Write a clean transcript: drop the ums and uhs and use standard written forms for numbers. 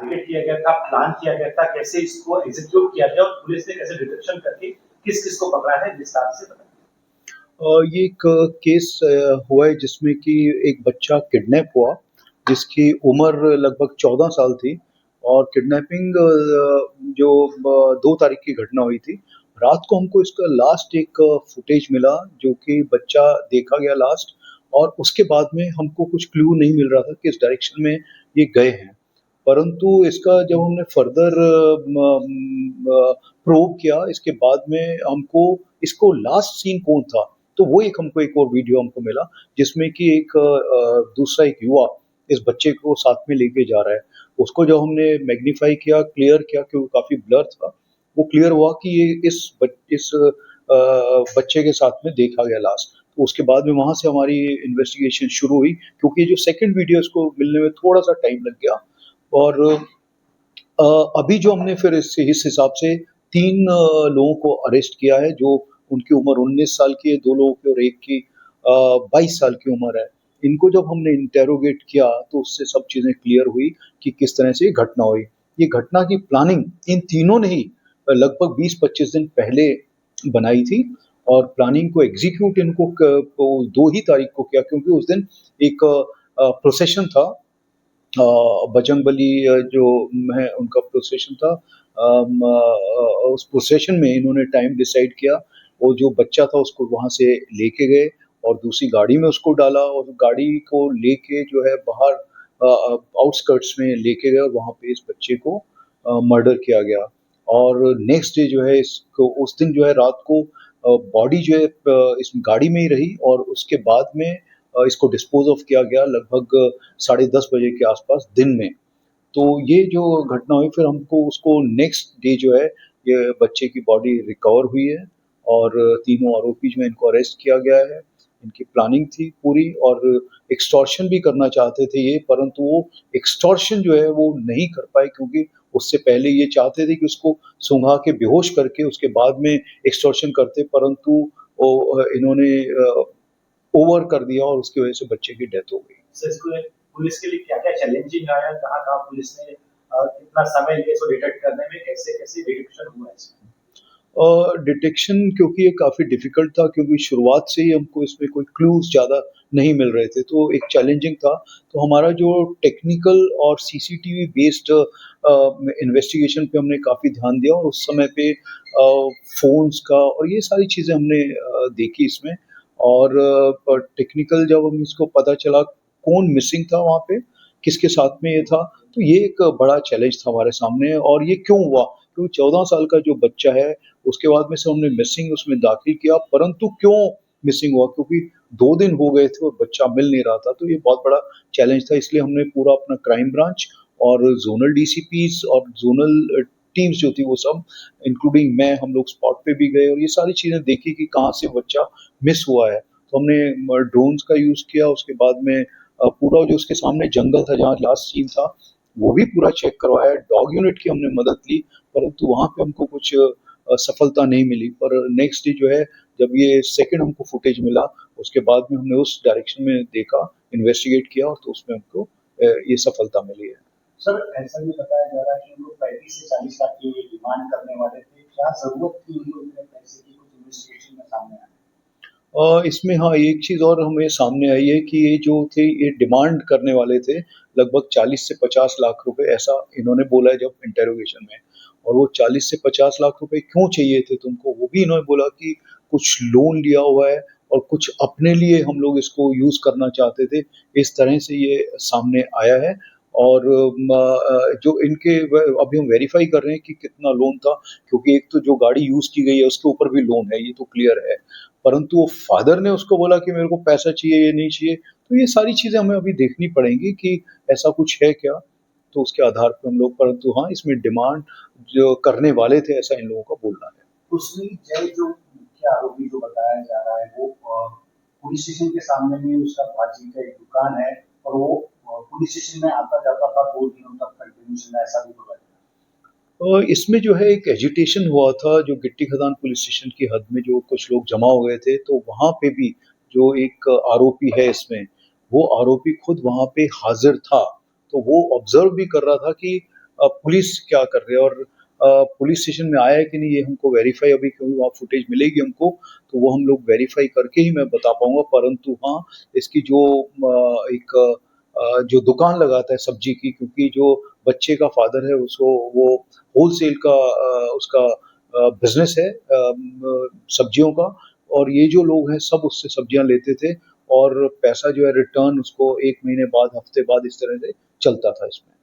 Target किया गया था, प्लान किया गया था, कैसे इसको एग्जीक्यूट किया गया और पुलिस ने कैसे डिटेक्शन करके किस किस को पकड़ा है, विस्तार से बताइए। ये एक केस हुआ है जिसमें कि एक बच्चा किडनैप हुआ जिसकी उम्र लगभग 14 साल थी और किडनैपिंग जो 2 तारीख की घटना हुई थी। रात को हमको इसका लास्ट एक फुटेज मिला जो कि बच्चा देखा गया लास्ट और उसके बाद में हमको कुछ क्लू नहीं मिल रहा था किस डायरेक्शन में ये गए हैं। परंतु इसका जब हमने फर्दर प्रोब किया इसके बाद में हमको इसको लास्ट सीन कौन था तो वो हमको एक और वीडियो हमको मिला जिसमें कि एक दूसरा एक युवा इस बच्चे को साथ में लेके जा रहा है। उसको जब हमने मैग्नीफाई किया क्लियर किया कि वो काफी ब्लर था, वो क्लियर हुआ कि ये इस बच्चे के साथ में देखा गया लास्ट। तो उसके बाद में वहां से हमारी इन्वेस्टिगेशन शुरू हुई क्योंकि जो सेकंड वीडियो इसको मिलने में थोड़ा सा टाइम लग गया और अभी जो हमने फिर इस हिसाब से 3 लोगों को अरेस्ट किया है जो उनकी उम्र 19 साल की है, 2 लोगों की और एक की 22 साल की उम्र है। इनको जब हमने इंटेरोगेट किया तो उससे सब चीज़ें क्लियर हुई कि किस तरह से ये घटना हुई। ये घटना की प्लानिंग इन तीनों ने ही लगभग 20-25 दिन पहले बनाई थी और प्लानिंग को एग्जीक्यूट इनको 2 ही तारीख को किया क्योंकि उस दिन एक प्रोसेशन था बजरंगबली जो है उनका प्रोसेशन था। उस प्रोसेशन में इन्होंने टाइम डिसाइड किया और जो बच्चा था उसको वहां से लेके गए और दूसरी गाड़ी में उसको डाला और गाड़ी को लेके जो है बाहर आउटस्कर्ट्स में लेके गए और वहां पे इस बच्चे को मर्डर किया गया। और नेक्स्ट डे जो है इसको उस दिन जो है रात को बॉडी जो है इस गाड़ी में ही रही और उसके बाद में इसको डिस्पोज ऑफ किया गया लगभग 10:30 बजे के आसपास दिन में। तो ये जो घटना हुई फिर हमको उसको नेक्स्ट डे जो है ये बच्चे की बॉडी रिकवर हुई है और तीनों आरोपी जो है इनको अरेस्ट किया गया है। इनकी प्लानिंग थी पूरी और एक्सटॉर्शन भी करना चाहते थे ये परंतु वो एक्सटॉर्शन जो है वो नहीं कर पाए क्योंकि उससे पहले ये चाहते थे कि उसको सूंघा के बेहोश करके उसके बाद में एक्सटॉर्शन करते परंतु इन्होंने ओवर कर दिया और उसकी वजह से बच्चे की डेथ हो गई। सर इसको पुलिस के लिए क्या-क्या चैलेंजिंग आया, कहाँ-कहाँ पुलिस ने कितना समय लिया इसको डिटेक्ट करने में, कैसे-कैसे डिटेक्शन हुआ इसमें? डिटेक्शन क्योंकि ये काफ़ी डिफ़िकल्ट था क्योंकि शुरुआत से ही हमको इसमें कोई क्लूज़ ज़्यादा नहीं मिल रहे थे, तो एक चैलेंजिंग था। तो हमारा जो टेक्निकल और सीसीटीवी बेस्ड इन्वेस्टिगेशन पे हमने काफ़ी ध्यान दिया और उस समय पे फ़ोन्स का और ये सारी चीज़ें हमने देखी इसमें और टेक्निकल जब हम इसको पता चला कौन मिसिंग था वहाँ पे, किसके साथ में ये था, तो ये एक बड़ा चैलेंज था हमारे सामने और ये क्यों हुआ? क्योंकि 14 साल का जो बच्चा है, उसके बाद में से हमने मिसिंग उसमें दाखिल किया, परंतु क्यों मिसिंग हुआ? क्योंकि 2 दिन हो गए थे और बच्चा मिल नहीं रहा था, तो ये बहुत बड़ा चैलेंज था। इसलिए हमने पूरा अपना क्राइम ब्रांच और ज़ोनल डीसीपीज़ और ज़ोनल टीम्स जो थी वो सब इंक्लूडिंग मैं, हम लोग स्पॉट पे भी गए और ये सारी चीज़ें देखी कि कहाँ से बच्चा मिस हुआ है। तो हमने ड्रोन्स का यूज़ किया, उसके बाद में पूरा जो उसके सामने जंगल था जहाँ लास्ट सीन था, वो भी पूरा चेक करवाया। डॉग यूनिट की हमने मदद ली, परंतु वहाँ पे हमको कुछ सफलता नहीं मिली। पर नेक्स्ट डे जो है जब ये सेकंड हमको फुटेज मिला, उसके बाद में हमने उस डायरेक्शन में देखा, इन्वेस्टिगेट किया और तो उसमें हमको ये सफलता मिली है। सर ऐसा भी बताया जा रहा है कि लोग 35 से 40 लाख की डिमांड करने वाले थे, क्या जरूरत थी उनको इतने पैसे की, कुछ इन्वेस्टिगेशन में सामने आया? इसमें हाँ, एक चीज़ और हमें सामने आई है कि ये जो थे ये डिमांड करने वाले थे लगभग 40 से 50 लाख रुपए ऐसा इन्होंने बोला है जब इंटरोगेशन में। और वो 40 से 50 लाख रुपए क्यों चाहिए थे तुमको? वो भी इन्होंने बोला कि कुछ लोन लिया हुआ है और कुछ अपने लिए हम लोग इसको यूज़ करना चाहते थे। इस तरह से ये सामने आया है और जो इनके अभी हम वेरीफ़ाई कर रहे हैं कि कितना लोन था क्योंकि एक तो जो गाड़ी यूज़ की गई है उसके ऊपर भी लोन है, ये तो क्लियर है। परंतु वो फादर ने उसको बोला कि मेरे को पैसा चाहिए, ये नहीं चाहिए। तो ये सारी चीज़ें हमें अभी देखनी पड़ेंगी कि ऐसा कुछ है क्या? तो उसके आधार पे हम लोग परंतु हाँ, इसमें डिमांड जो करने वाले थे ऐसा इन लोगों का बोलना है। उसमें जय जो मुख्य आरोपी जो बताया जा रहा है वो पुलिस स्टेशन के सामने में उसका भाजी का एक दुकान है और वो पुलिस स्टेशन में आता-जाता था 2 दिनों तक कंटिन्यूअसली, ऐसा भी बोला इसमें जो है एक एजिटेशन हुआ था जो गिट्टी खदान पुलिस स्टेशन की हद में जो कुछ लोग जमा हो गए थे, तो वहाँ पे भी जो एक आरोपी है इसमें, वो आरोपी खुद वहाँ पे हाज़िर था। तो वो ऑब्ज़र्व भी कर रहा था कि पुलिस क्या कर रही है और पुलिस स्टेशन में आया है कि नहीं ये हमको वेरीफाई अभी, क्योंकि वहाँ फुटेज मिलेगी हमको तो वो हम लोग वेरीफाई करके ही मैं बता पाऊंगा। परंतु हाँ, इसकी जो एक जो दुकान लगाता है सब्जी की, क्योंकि जो बच्चे का फादर है उसको वो होलसेल का उसका बिजनेस है सब्जियों का, और ये जो लोग हैं सब उससे सब्जियां लेते थे और पैसा जो है रिटर्न उसको 1 महीने बाद, हफ्ते बाद इस तरह से चलता था इसमें।